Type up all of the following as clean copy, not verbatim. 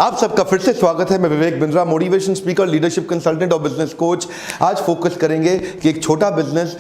आप सबका फिर से स्वागत है। मैं Vivek Bindra, motivation speaker, leadership consultant और बिजनेस कोच। आज फोकस करेंगे कि एक छोटा बिजनेस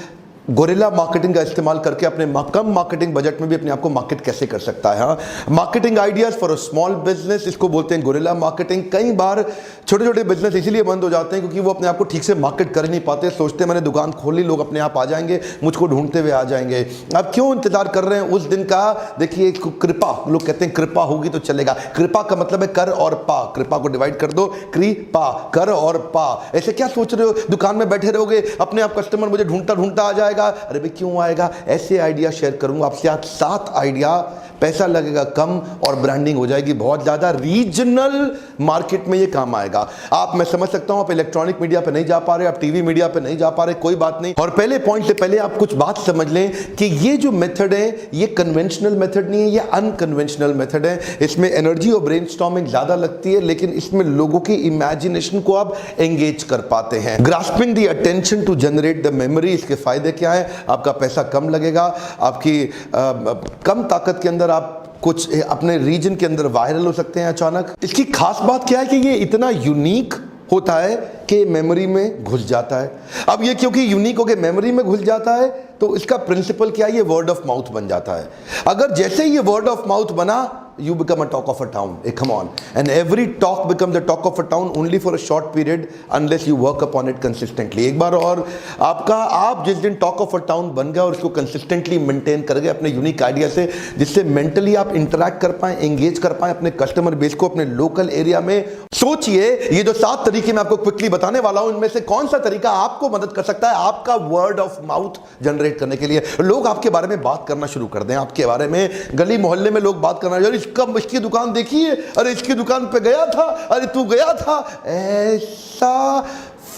गोरिल्ला मार्केटिंग का इस्तेमाल करके अपने कम मार्केटिंग बजट में भी अपने आप को मार्केट कैसे कर सकता है। हाँ, marketing ideas for a small business, इसको बोलते हैं गोरिल्ला मार्केटिंग। कई बार छोटे छोटे बिजनेस इसीलिए बंद हो जाते हैं क्योंकि वो अपने आप को ठीक से मार्केट कर नहीं पाते। सोचते हैं मैंने दुकान खोल ली, लोग अपने आप आ जाएंगे, मुझको ढूंढते हुए आ जाएंगे। अब क्यों इंतजार कर रहे हैं उस दिन का? देखिए, कृपा, लोग कहते हैं कृपा होगी तो चलेगा। कृपा का मतलब है कर और पा। कृपा को डिवाइड कर दो, कृपा, कर और पा। ऐसे क्या सोच रहे हो दुकान में बैठे रहोगे, अपने आप कस्टमर मुझे ढूंढता ढूंढता आ जाएगा? अरे भाई क्यों आएगा? ऐसे आइडिया शेयर करूंगा आपसे आज 7 आइडिया। पैसा लगेगा कम और ब्रांडिंग हो जाएगी बहुत ज्यादा। रीजनल मार्केट में ये काम आएगा। आप, मैं समझ सकता हूं आप इलेक्ट्रॉनिक मीडिया पे नहीं जा पा रहे, आप टीवी मीडिया पे नहीं जा पा रहे, कोई बात नहीं। और पहले पॉइंट से पहले आप कुछ बात समझ लें कि ये जो मेथड है ये कन्वेंशनल मेथड नहीं है, ये अनकन्वेंशनल मेथड है। इसमें एनर्जी और ब्रेनस्टॉर्मिंग ज्यादा लगती है, लेकिन इसमें लोगों की इमेजिनेशन को आप एंगेज कर पाते हैं। Grasping the attention to generate the memory. इसके फायदे क्या है? आपका पैसा कम लगेगा, आपकी कम ताकत के अंदर आप कुछ अपने रीजन के अंदर वायरल हो सकते हैं अचानक। इसकी खास बात क्या है कि ये इतना यूनिक होता है कि मेमोरी में घुस जाता है। अब ये क्योंकि यूनिक होकर मेमोरी में घुस जाता है तो इसका प्रिंसिपल क्या है? ये वर्ड ऑफ माउथ बन जाता है। अगर जैसे ही ये वर्ड ऑफ माउथ बना, you become a talk of a town. Hey, come on. And every talk becomes the talk of a town only for a short period unless you work upon it consistently. एक बार और आप जिस दिन talk of a town बन गए और इसको consistently maintain कर गए अपने यूनिक आइडिया से, जिससे मेंटली आप इंटरेक्ट कर पाए, एंगेज कर पाए अपने कस्टमर बेस को अपने लोकल एरिया में। सोचिए, ये जो 7 तरीके मैं आपको क्विकली बताने वाला हूं, इनमें से कौन सा तरीका आपको मदद कर सकता है आपका वर्ड ऑफ माउथ जनरेट करने के लिए? लोग आपके बारे में बात करना शुरू कर दें, आपके बारे में गली मोहल्ले में लोग बात करना, इसकी दुकान देखी है, अरे इसकी दुकान पे गया था, अरे तू गया था। ऐसा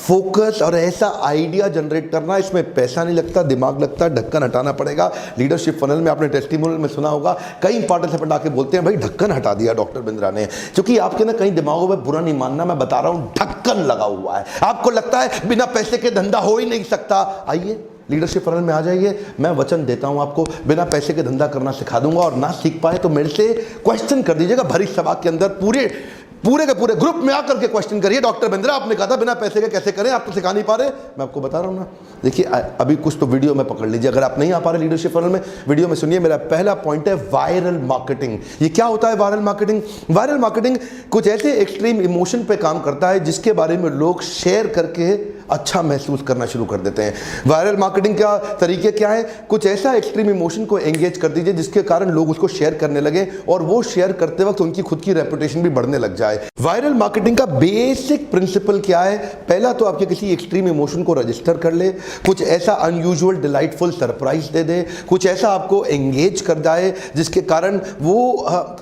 फोकस और ऐसा आइडिया जनरेट करना, इसमें पैसा नहीं लगता, दिमाग लगता है, ढक्कन हटाना पड़ेगा। लीडरशिप फनल में आपने टेस्टिमोनियल में सुना होगा, कई पार्टिसिपेंट आके बोलते हैं भाई ढक्कन हटा दिया डॉक्टर बिंद्रा ने। क्योंकि आपके ना कई दिमागों में, बुरा नहीं मानना, मैं बता रहा हूं, ढक्कन लगा हुआ है। आपको लगता है बिना पैसे के धंधा हो ही नहीं सकता। आइए लीडरशिप फनल में आ जाइए, मैं वचन देता हूं आपको बिना पैसे के धंधा करना सिखा दूंगा। और ना सीख पाए तो मेरे से क्वेश्चन कर दीजिएगा भरी सभा के अंदर, पूरे के पूरे ग्रुप में आकर के क्वेश्चन करिए, डॉक्टर बिंद्रा आपने कहा था बिना पैसे के कैसे करें, आप तो सिखा नहीं पा रहे। मैं आपको बता रहा हूं ना, देखिए अभी कुछ तो वीडियो में पकड़ लीजिए। अगर आप नहीं आ पा रहे लीडरशिप फनल में, वीडियो में सुनिए। मेरा पहला पॉइंट है वायरल मार्केटिंग। ये क्या होता है वायरल मार्केटिंग? वायरल मार्केटिंग कुछ ऐसे एक्सट्रीम इमोशन पे काम करता है जिसके बारे में लोग शेयर करके अच्छा महसूस करना शुरू कर देते हैं। वायरल मार्केटिंग का तरीके क्या है? कुछ ऐसा एक्सट्रीम इमोशन को एंगेज कर दीजिए जिसके कारण लोग उसको शेयर करने लगे और वो शेयर करते वक्त उनकी खुद की रेपुटेशन भी बढ़ने लग जाए। वायरल मार्केटिंग का बेसिक प्रिंसिपल क्या है? पहला तो आपके किसी एक्सट्रीम इमोशन को रजिस्टर कर ले, कुछ ऐसा अनयूजुअल डिलाइटफुल सरप्राइज दे दे, कुछ ऐसा आपको एंगेज कर जाए जिसके कारण वो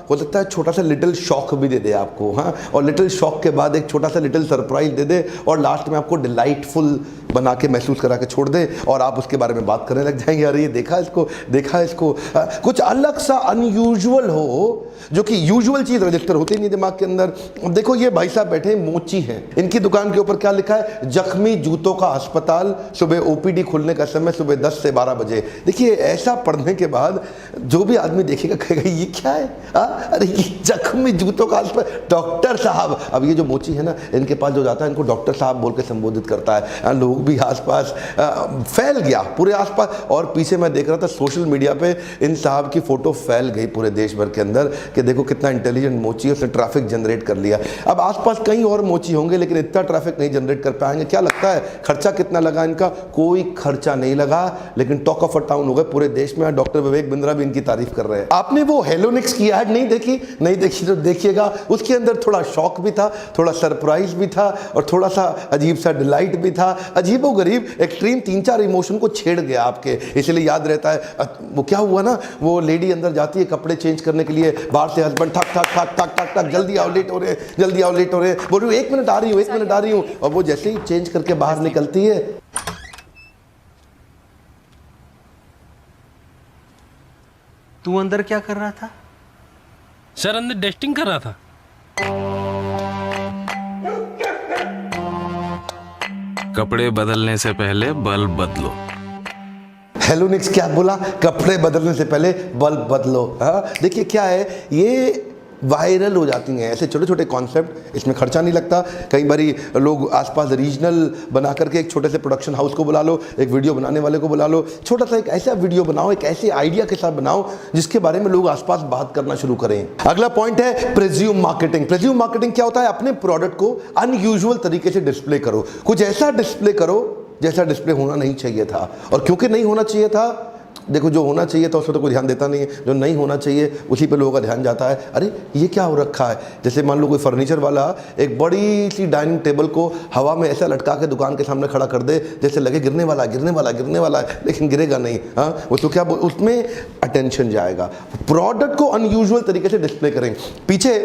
हो सकता है छोटा सा लिटिल शॉक भी दे दे आपको, हाँ, और लिटिल शॉक के बाद एक छोटा सा लिटिल सरप्राइज दे दे और लास्ट में आपको डिलाइटफुल बना के महसूस करा के छोड़ दे और आप उसके बारे में बात करने लग जाएंगे। अरे ये देखा इसको। कुछ अलग सा अनयूजुअल हो, जो कि यूजुअल चीज रजिस्टर होती नहीं दिमाग के अंदर। देखो ये भाई साहब बैठे मोची हैं, इनकी दुकान के ऊपर क्या लिखा है? जख्मी जूतों का अस्पताल, सुबह ओपीडी खुलने का समय सुबह 10 से 12 बजे। देखिए ऐसा पढ़ने के बाद जो भी आदमी देखेगा कहेगा ये क्या है? अरे ये जख्मी जूतों का अस्पताल, डॉक्टर साहब। अब ये जो मोची है ना, इनके पास जो जाता है इनको डॉक्टर साहब बोल के संबोधित करता है। लोग भी आसपास फैल गया पूरे आसपास। और पीछे मैं देख रहा था सोशल मीडिया पे इन साहब की फोटो फैल गई पूरे देश भर के अंदर कि देखो कितना इंटेलिजेंट मोची है, उसने ट्रैफिक जनरेट कर लिया। अब आसपास कई और मोची होंगे लेकिन इतना ट्रैफिक नहीं जनरेट कर पाएंगे। क्या लगता है खर्चा कितना लगा इनका? कोई खर्चा नहीं लगा, लेकिन टॉक ऑफ अ टाउन हो गए पूरे देश में। डॉक्टर विवेक बिंद्रा भी इनकी तारीफ कर रहे हैं। आपने वो हेलोनिक्स की ऐड नहीं देखी तो देखिएगा, उसके अंदर थोड़ा शॉक भी था, थोड़ा सरप्राइज भी था और थोड़ा सा अजीब सा डिलाइट भी था। अजीबो गरीब एक्सट्रीम 3-4 इमोशन को छेड़ गया आपके, इसलिए याद रहता है। वो क्या हुआ ना, वो लेडी अंदर जाती है कपड़े चेंज करने के लिए, बाहर से हस्बैंड ठक ठक ठक ठक ठक ठक, जल्दी आओ लेट हो रहे, जल्दी आओ लेट हो रहे, बोल रही हूँ 1 मिनट आ रही हूँ, 1 मिनट आ रही हूँ। और वो जैसे ही चेंज करके बाहर निकलती है, तू अंदर क्या कर रहा था? सर अंदर टेस्टिंग कर रहा था। कपड़े बदलने से पहले बल्ब बदलो। हेलोनिक्स क्या बोला? कपड़े बदलने से पहले बल्ब बदलो। हाँ देखिए क्या है, ये वायरल हो जाती हैं। ऐसे छोटे छोटे कॉन्सेप्ट, इसमें खर्चा नहीं लगता। कई बारी लोग आसपास रीजनल बना करके एक छोटे से प्रोडक्शन हाउस को बुला लो, एक वीडियो बनाने वाले को बुला लो, छोटा सा एक ऐसा वीडियो बनाओ, एक ऐसे आइडिया के साथ बनाओ जिसके बारे में लोग आसपास बात करना शुरू करें। अगला पॉइंट है प्रेज्यूम मार्केटिंग। प्रेज्यूम मार्केटिंग क्या होता है? अपने प्रोडक्ट को अनयूजुअल तरीके से डिस्प्ले करो, कुछ ऐसा डिस्प्ले करो जैसा डिस्प्ले होना नहीं चाहिए था। और क्योंकि नहीं होना चाहिए था, देखो जो होना चाहिए था उस पर तो कोई ध्यान देता नहीं है, जो नहीं होना चाहिए उसी पे लोगों का ध्यान जाता है। अरे ये क्या हो रखा है? जैसे मान लो कोई फर्नीचर वाला एक बड़ी सी डाइनिंग टेबल को हवा में ऐसा लटका के दुकान के सामने खड़ा कर दे जैसे लगे गिरने वाला गिरने वाला गिरने वाला है, लेकिन गिरेगा नहीं। हाँ, वो तो क्या उसमें अटेंशन जाएगा। प्रोडक्ट को अनयूजुअल तरीके से डिस्प्ले करें। पीछे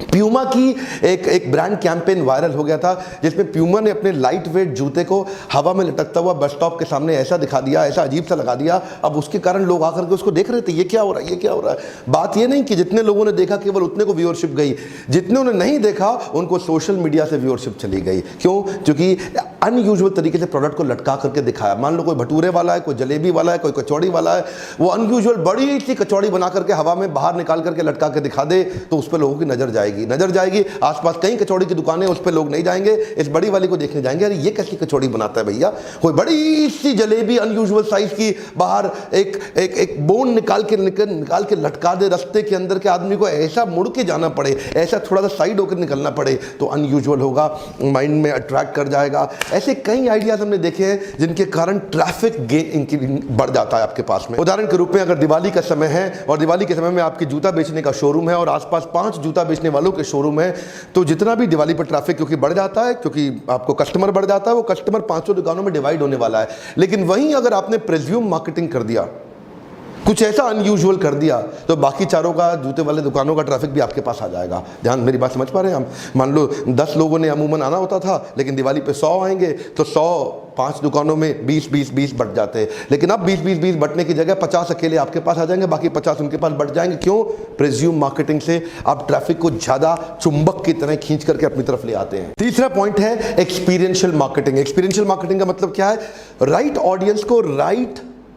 प्यूमा की एक ब्रांड कैंपेन वायरल हो गया था जिसमें प्यूमा ने अपने लाइट वेट जूते को हवा में लटकता हुआ बस स्टॉप के सामने ऐसा दिखा दिया, ऐसा अजीब सा लगा दिया। अब उसके कारण लोग आकर के उसको देख रहे थे, ये क्या हो रहा है, ये क्या हो रहा है। बात ये नहीं कि जितने लोगों ने देखा केवल उतने को व्यूअरशिप गई, जितने ने नहीं देखा उनको सोशल मीडिया से व्यूअरशिप चली गई। क्यों? क्योंकि अनयूजुअल तरीके से प्रोडक्ट को लटका करके दिखाया। मान लो कोई भटूरे वाला है, कोई जलेबी वाला है, कोई कचौड़ी वाला है, वो अनयूजुअल बड़ी सी कचौड़ी बना करके हवा में बाहर निकाल करके लटका के दिखा दे तो उस पर लोगों की नजर जाएगी। आसपास कई कचौड़ी की दुकानें, उस पे लोग नहीं जाएंगे, इस बड़ी वाली को देखने जाएंगे। अरे ये कैसी कचौड़ी बनाता है भैया? कोई बड़ी सी जलेबी अनयूजुअल साइज की बाहर एक बोन निकाल के लटका दे रास्ते के अंदर के आदमी को ऐसा मुड़ के जाना पड़े, ऐसा थोड़ा सा साइड होकर निकलना पड़े तो अनयूजुअल होगा, माइंड में अट्रैक्ट कर जाएगा। ऐसे कई आइडियाज हमने देखे हैं जिनके कारण ट्रैफिक बढ़ जाता है आपके पास में। उदाहरण के रूप में अगर दिवाली का समय है और दिवाली के समय में आपके जूता बेचने का शोरूम है और आसपास 5 जूता बेचने वालों के शोरूम है, तो जितना भी दिवाली पर ट्रैफिक क्योंकि बढ़ जाता है, क्योंकि आपको कस्टमर बढ़ जाता है, वो कस्टमर 500 दुकानों में डिवाइड होने वाला है। लेकिन वहीं अगर आपने प्रेज्यूम मार्केटिंग कर दिया, कुछ ऐसा अनयूजुअल कर दिया, तो बाकी चारों का जूते वाले दुकानों का ट्रैफिक भी आपके पास आ जाएगा। ध्यान, मेरी बात समझ पा रहे हैं हम? मान लो 10 लोगों ने अमूमन आना होता था, लेकिन दिवाली पे 100 आएंगे तो 100 5 दुकानों में 20 बढ़ जाते हैं। लेकिन अब 20 बढ़ने की जगह 50 अकेले आपके पास आ जाएंगे, बाकी 50 उनके पास बढ़ जाएंगे। क्यों? प्रेज्यूम मार्केटिंग से आप ट्रैफिक को ज्यादा चुंबक की तरह खींच करके अपनी तरफ ले आते हैं। तीसरा पॉइंट है एक्सपीरियंशियल मार्केटिंग। एक्सपीरियंशियल मार्केटिंग का मतलब क्या है? राइट ऑडियंस को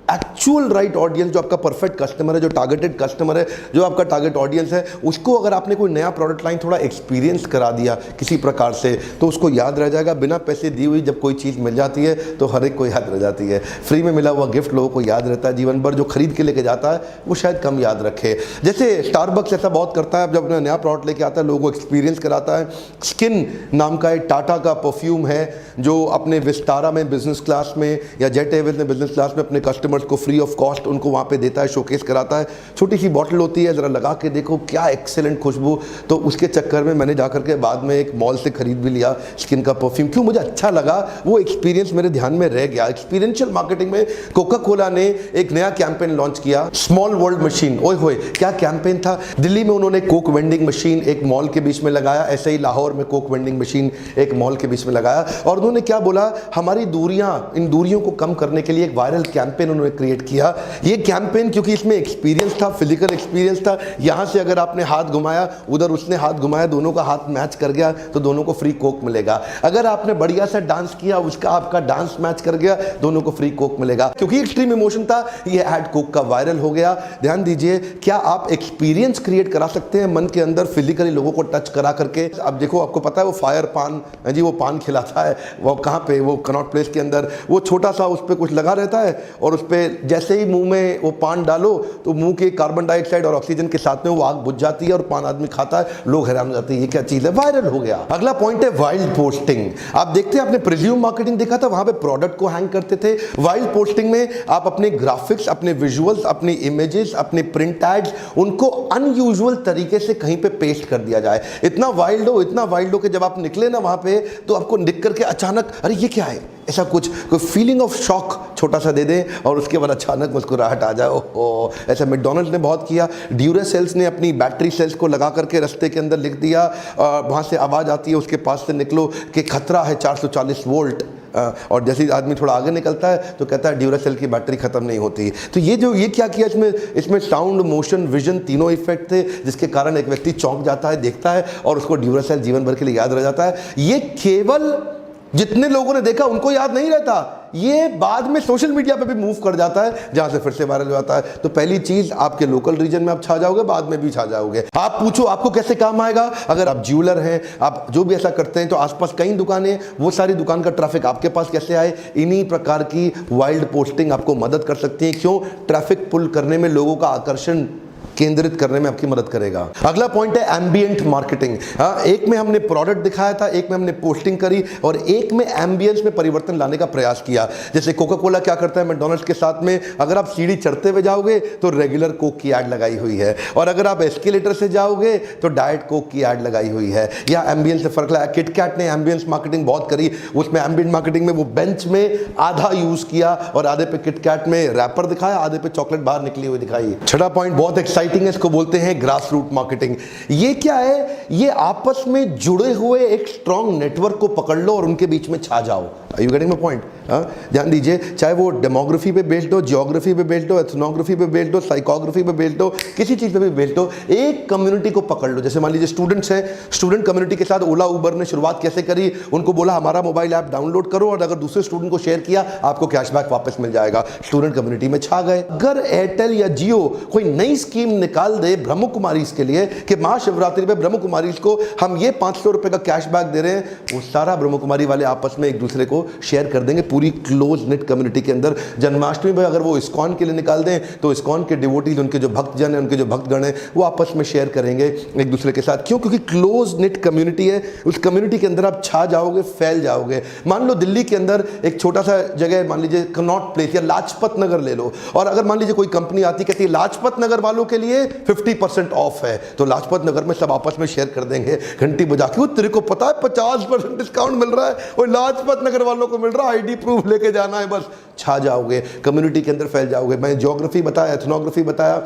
एक्चुअल राइट ऑडियंस, जो आपका परफेक्ट कस्टमर है, जो टारगेटेड कस्टमर है, जो आपका टारगेट ऑडियंस है, उसको अगर आपने कोई नया प्रोडक्ट लाइन थोड़ा एक्सपीरियंस करा दिया किसी प्रकार से तो उसको याद रह जाएगा। बिना पैसे दी हुई जब कोई चीज़ मिल जाती है तो हर एक को याद रह जाती है। फ्री में मिला हुआ गिफ्ट लोगों को याद रहता है जीवन भर, जो खरीद के लेके जाता है वो शायद कम याद रखे। जैसे स्टारबक्स ऐसा बहुत करता है, जब अपना नया प्रोडक्ट लेके आता है लोगों को एक्सपीरियंस कराता है। स्किन नाम का एक टाटा का परफ्यूम है जो अपने विस्तारा में बिजनेस क्लास में या जेट एयरवेज में बिजनेस क्लास में अपने कस्टमर को फ्री ऑफ कॉस्ट उनको वहाँ पे देता है, शोकेस कराता है। छोटी सी बॉटल होती है, ज़रा लगा के देखो क्या एक्सेलेंट खुशबू। तो उसके चक्कर में मैंने जाकर के बाद में एक मॉल से खरीद भी लिया स्किन का परफ्यूम। क्यों? मुझे अच्छा लगा, वो एक्सपीरियंस मेरे ध्यान में रह गया। एक्सपीरियंशियल मार्केटिंग में कोका कोला ने एक नया कैंपेन लॉन्च किया, स्मॉल वर्ल्ड मशीन। ओए होए, क्या कैंपेन था! दिल्ली में उन्होंने कोक वेंडिंग मशीन एक मॉल के बीच में लगाया, ऐसे ही लाहौर में कोक वेंडिंग मशीन एक मॉल के बीच में लगाया। और उन्होंने क्या बोला? हमारी दूरियां, इन दूरियों को कम करने के लिए एक वायरल कैंपेन उन्होंने क्रिएट किया। ये कैंपेन क्योंकि इसमें एक्सपीरियंस था, फिजिकल एक्सपीरियंस था, यहां से अगर आपने हाथ घुमाया, उधर उसने हाथ घुमाया, दोनों का हाथ मैच कर गया तो दोनों को फ्री कोक मिलेगा। अगर आपने बढ़िया सा डांस किया, उसका आपका डांस मैच कर गया, दोनों को फ्री कोक मिलेगा। क्योंकि एक्सट्रीम इमोशन था, ये एड कोक का वायरल हो गया। ध्यान दीजिए, क्या आप एक्सपीरियंस क्रिएट करा सकते हैं मन के अंदर फिजिकली लोगों को टच करा करके? अब देखो, आपको पता है वो फायर पान जी, वो पान खिलाता है, वो कहाँ पे, वो कनॉट प्लेस के अंदर, वो छोटा सा उस पर कुछ लगा रहता है और उस पर जैसे ही मुंह में वो पान डालो तो मुंह के कार्बन डाइऑक्साइड और ऑक्सीजन के साथ में वो आग बुझ जाती है और पान आदमी खाता है, लोग हैरान हो जाते हैं ये क्या चीज है, वायरल हो गया। अगला पॉइंट है वाइल्ड पोस्टिंग। आप देखते हैं, आपने प्रिज्यूम मार्केटिंग देखा था, वहां पे प्रोडक्ट को हैंग करते थे। वाइल्ड पोस्टिंग में आप अपने ग्राफिक्स, अपने विजुअल्स, अपने इमेजेस, अपने प्रिंट एड्स, उनको अनयूजुअल तरीके से कहीं पे पेस्ट कर दिया जाए। इतना वाइल्ड हो कि जब आप निकले ना वहां पे तो आपको निक करके अचानक अरे ये क्या है, ऐसा कुछ कोई फीलिंग ऑफ शॉक छोटा सा दे दें और उसके बाद अचानक मुस्कुराहट आ जाए। ओहो, ऐसा मैकडॉनल्ड्स ने बहुत किया। ड्यूरासेल्स ने अपनी बैटरी सेल्स को लगा करके रास्ते के अंदर लिख दिया, वहाँ से आवाज़ आती है उसके पास से निकलो कि खतरा है 440 वोल्ट, और जैसे ही आदमी थोड़ा आगे निकलता है तो कहता है ड्यूरासेल की बैटरी खत्म नहीं होती। तो ये क्या किया, इसमें साउंड, मोशन, विजन तीनों इफेक्ट थे, जिसके कारण एक व्यक्ति चौंक जाता है, देखता है और उसको ड्यूरासेल जीवन भर के लिए याद रह जाता है। ये केवल जितने लोगों ने देखा उनको याद नहीं रहता, ये बाद में सोशल मीडिया पे भी मूव कर जाता है, जहां से फिर से वायरल हो जाता है। तो पहली चीज, आपके लोकल रीजन में आप छा जाओगे, बाद में भी छा जाओगे। आप पूछो आपको कैसे काम आएगा, अगर आप ज्वेलर हैं, आप जो भी ऐसा करते हैं, तो आसपास कई दुकानें, वो सारी दुकान का ट्रैफिक आपके पास कैसे आए, इन्हीं प्रकार की वाइल्ड पोस्टिंग आपको मदद कर सकती है। क्यों? ट्रैफिक पुल करने में, लोगों का आकर्षण केंद्रित करने में आपकी मदद करेगा। अगला पॉइंट है एम्बिएंट मार्केटिंग। एक में हमने प्रोडक्ट दिखाया था, एक में हमने पोस्टिंग करी, और एक में एम्बियंस में परिवर्तन लाने का प्रयास किया। जैसे कोका कोला क्या करता है मैकडॉनल्ड्स के साथ में, अगर आप सीढ़ी चढ़ते हुए जाओगे तो रेगुलर कोक की ऐड लगाई हुई है, और अगर आप एस्केलेटर से जाओगे तो डाइट कोक की ऐड लगाई हुई है। या एम्बियंस से फर्क लगा। किटकैट ने एम्बियंस मार्केटिंग बहुत करी, उसमें एम्बिएंट मार्केटिंग में वो बेंच में आधा यूज किया और आधे पे किटकैट में रैपर दिखाया, आधे पे चॉकलेट बाहर निकली हुई दिखाई। छठा पॉइंट बहुत एक्साइटिंग है, इसको बोलते हैं ग्रास रूट मार्केटिंग। ये क्या है? ये आपस में जुड़े हुए एक स्ट्रॉन्ग नेटवर्क को पकड़ लो और उनके बीच में छा जाओ। Are you getting my point? ध्यान दीजिए, चाहे वो डेमोग्राफी पे बेस्ड हो, जियोग्राफी पे बेस्ड हो, एथनोग्राफी पे बेस्ड हो, साइकोग्राफी पे बेस्ड हो, किसी चीज पे भी बेस्ड हो, एक कम्युनिटी को पकड़ लो। जैसे मान लीजिए स्टूडेंट्स हैं, स्टूडेंट कम्युनिटी के साथ ओला उबर ने शुरुआत कैसे करी, उनको बोला हमारा मोबाइल ऐप डाउनलोड करो और अगर दूसरे स्टूडेंट को शेयर किया आपको कैशबैक वापस मिल जाएगा। स्टूडेंट कम्युनिटी में छा गए। अगर एयरटेल या जियो कोई नई स्कीम निकाल दे ब्रह्म कुमारी के लिए कि महाशिवरात्रि पे ब्रह्म कुमारी को हम ये 500 रुपए का कैशबैक दे रहे हैं, वो सारा ब्रह्म कुमारी वाले आपस में एक दूसरे को शेयर कर देंगे पूरी क्लोज नेट कम्युनिटी के अंदर। जन्माष्टमी पे अगर वो इस्कॉन के लिए निकाल दें तो इस्कॉन के डिवोटीज, उनके जो भक्तजन हैं, उनके जो भक्तगण हैं, वो आपस में शेयर करेंगे एक दूसरे के साथ। क्यों? क्योंकि क्लोज नेट कम्युनिटी है। उस कम्युनिटी के अंदर आप छा जाओगे, फैल जाओगे। मान लो दिल्ली के अंदर एक छोटा सा जगह, मान लीजिए कनॉट प्लेस या लाजपत नगर ले लो, और अगर मान लीजिए कोई कंपनी आती कहती है लाजपत नगर वालों के लिए 50% ऑफ है, तो लाजपत नगर में सब आपस में शेयर कर देंगे घंटी बजा के, वो तेरे को पता है 50% डिस्काउंट मिल रहा है, और लाजपत नगर वालों को मिल रहा है, आईडी प्रूफ लेके जाना है, बस छा जाओगे, कम्युनिटी के अंदर फैल जाओगे। मैं ज्योग्राफी बताया, एथनोग्राफी बताया,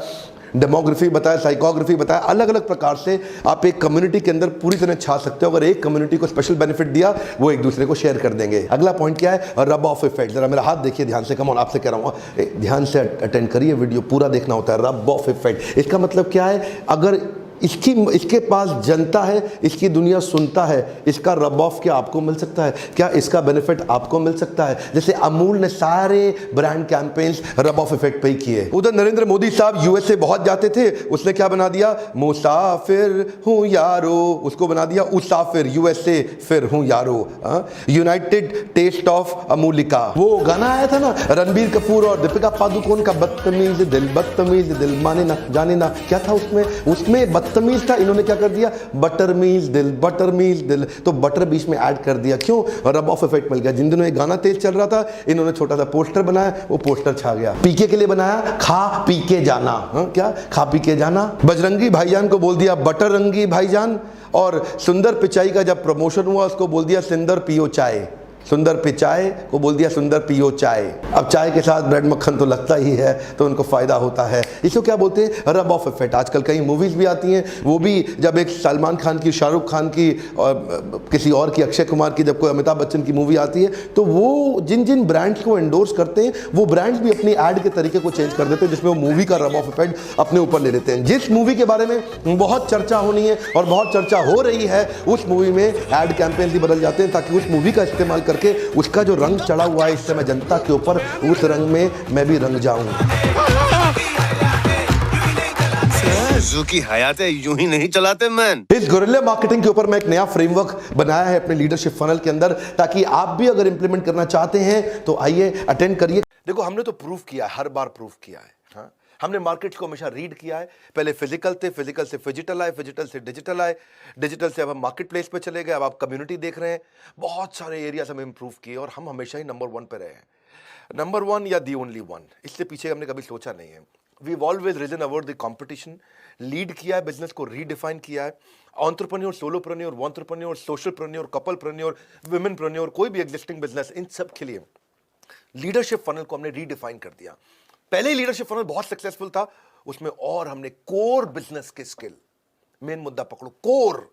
डेमोग्राफी बताया, साइकोग्राफी बताया, अलग अलग प्रकार से आप एक कम्युनिटी के अंदर पूरी तरह छा सकते हो। अगर एक कम्युनिटी को स्पेशल बेनिफिट दिया, वो एक दूसरे को शेयर कर देंगे। अगला पॉइंट क्या है? Rub off effect. जरा मेरा हाथ देखिए ध्यान से, कम ऑन, आपसे कह रहा हूँ ध्यान से अटेंड करिए, वीडियो पूरा देखना होता है। रब ऑफ इफेक्ट, इसका मतलब क्या है? अगर इसके पास जनता है, इसकी दुनिया सुनता है, इसका रब ऑफ क्या आपको मिल सकता है? क्या इसका बेनिफिट आपको मिल सकता है? जैसे अमूल ने सारे brand campaigns rub off effect पे ही किए। उधर नरेंद्र मोदी साहब यूएसए बहुत जाते थे, उसने क्या बना दिया? मुसाफिर हूं यारो, उसको बना दिया उसाफिर, यूएसए फिर हूं यारो। यूनाइटेड टेस्ट ऑफ अमूलिका, वो गाना आया था ना रणबीर कपूर और दीपिका पादुकोण का, बदतमीज दिल माने ना जाने ना, क्या था उसमें बदतमीज था, इन्होंने क्या कर दिया? बटरमीज दिल, तो बटर बीच में ऐड कर दिया। क्यों? रब ऑफ इफेक्ट मिल गया। जिन दिनों ये गाना तेज चल रहा था, इन्होंने छोटा सा पोस्टर बनाया, वो पोस्टर छा गया। पीके के लिए बनाया, खा पी के जाना। क्या? खा पी के जाना। बजरंगी भाईजान को बोल दिया बटर रंगी भाईजान, और सुंदर पिचाई का जब प्रमोशन हुआ उसको बोल दिया सुंदर पियो चाय। सुंदर पिचाई को बोल दिया सुंदर पियो चाय। अब चाय के साथ ब्रेड मक्खन तो लगता ही है, तो उनको फायदा होता है। इसको क्या बोलते हैं? Rub off effect. आजकल कई मूवीज भी आती हैं, वो भी जब एक सलमान खान की, शाहरुख खान की और किसी और की, अक्षय कुमार की, जब कोई अमिताभ बच्चन की मूवी आती है, तो वो जिन जिन ब्रांड्स को एंडोर्स करते हैं, वो ब्रांड्स भी अपनी ऐड के तरीके को चेंज कर देते हैं, जिसमें वो मूवी का रब ऑफ इफेक्ट अपने ऊपर ले लेते हैं। जिस मूवी के बारे में बहुत चर्चा होनी है और बहुत चर्चा हो रही है, उस मूवी में ऐड कैंपेन भी बदल जाते हैं, ताकि उस मूवी का इस्तेमाल करके उसका जो रंग चढ़ा हुआ है इस समय जनता के ऊपर, उस रंग में मैं भी रंग जाऊं। की हयात यूं ही नहीं चलाते मैन। इस गुरिल्ला मार्केटिंग के ऊपर मैं एक नया फ्रेमवर्क बनाया है अपने लीडरशिप फनल के अंदर, ताकि आप भी अगर इंप्लीमेंट करना चाहते हैं तो आइए अटेंड करिए। देखो, हमने तो प्रूफ किया है, हर बार प्रूफ किया है। हाँ? हमने मार्केट्स को हमेशा रीड किया है। पहले फिजिकल थे, फिजिकल से फिजिटल आए, फिजिटल से डिजिटल आए, डिजिटल से अब हम मार्केट प्लेस पे चले गए, अब आप कम्युनिटी देख रहे हैं। बहुत सारे एरियाज हमें इंप्रूव किए और हम हमेशा ही नंबर 1 पे रहे हैं। नंबर 1 या दी ओनली 1, इससे पीछे हमने कभी सोचा नहीं है। We've always risen above the competition, lead किया है, बिजनेस को रीडिफाइन किया है। एंटरप्रेन्योर, सोलोप्रेन्योर, वॉन्टरप्रेन्योर, सोशलप्रेन्योर, कपलप्रेन्योर, वुमेनप्रेन्योर, कोई भी एग्जिस्टिंग बिजनेस, इन सब के लिए लीडरशिप फनल को हमने रीडिफाइन कर दिया। पहले ही लीडरशिप फनल बहुत सक्सेसफुल था, उसमें और हमने कोर बिजनेस के स्किल, मेन मुद्दा पकड़ो, कोर,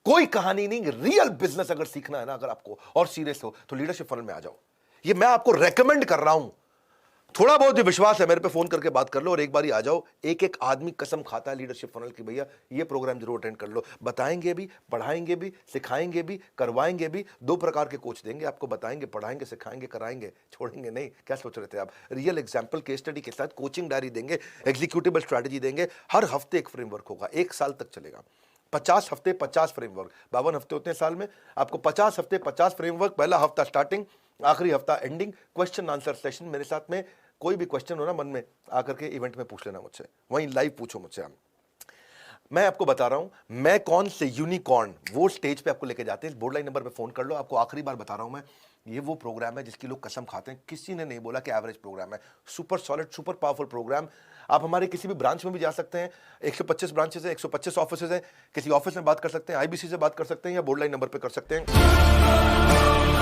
कोई कहानी नहीं, रियल बिजनेस अगर सीखना है ना, अगर आपको और सीरियस हो, तो लीडरशिप फनल में आ जाओ। ये मैं आपको रेकमेंड कर रहा हूं। थोड़ा बहुत जो विश्वास है मेरे पे फोन करके बात कर लो और एक बार ही आ जाओ। एक एक आदमी कसम खाता है लीडरशिप फनल की, भैया ये प्रोग्राम जरूर अटेंड कर लो। बताएंगे भी, पढ़ाएंगे भी, सिखाएंगे भी, करवाएंगे भी। 2 प्रकार के कोच देंगे आपको, बताएंगे, पढ़ाएंगे, सिखाएंगे, कराएंगे, छोड़ेंगे नहीं। क्या सोच रहे थे आप? रियल एग्जाम्पल केस स्टडी के साथ कोचिंग डायरी देंगे, एग्जीक्यूटिबल स्ट्रैटेजी देंगे। हर हफ्ते एक फ्रेमवर्क होगा, 1 साल तक चलेगा। 50 हफ्ते 50 फ्रेमवर्क, 52 हफ्ते होते हैं साल में। आपको 50 हफ्ते 50 फ्रेमवर्क, पहला हफ्ता स्टार्टिंग, आखिरी हफ्ता एंडिंग, क्वेश्चन आंसर सेशन। मेरे साथ में कोई भी क्वेश्चन हो ना मन में, आकर के इवेंट में पूछ लेना मुझसे, वहीं लाइव पूछो मुझसे। मैं आपको बता रहा हूं मैं कौन से यूनिकॉर्न वो स्टेज पे आपको लेके जाते हैं। बोर्ड लाइन नंबर पे फोन कर लो। आपको आखिरी बार बता रहा हूं मैं, ये वो प्रोग्राम है जिसकी लोग कसम खाते हैं। किसी ने नहीं बोला कि एवरेज प्रोग्राम है, super solid, super powerful programme. आप हमारे किसी भी ब्रांच में भी जा सकते हैं। 125 ब्रांचेस है, 125 ऑफिस है। किसी ऑफिस में बात कर सकते हैं, IBC से बात कर सकते हैं, या बोर्ड लाइन नंबर पे कर सकते हैं।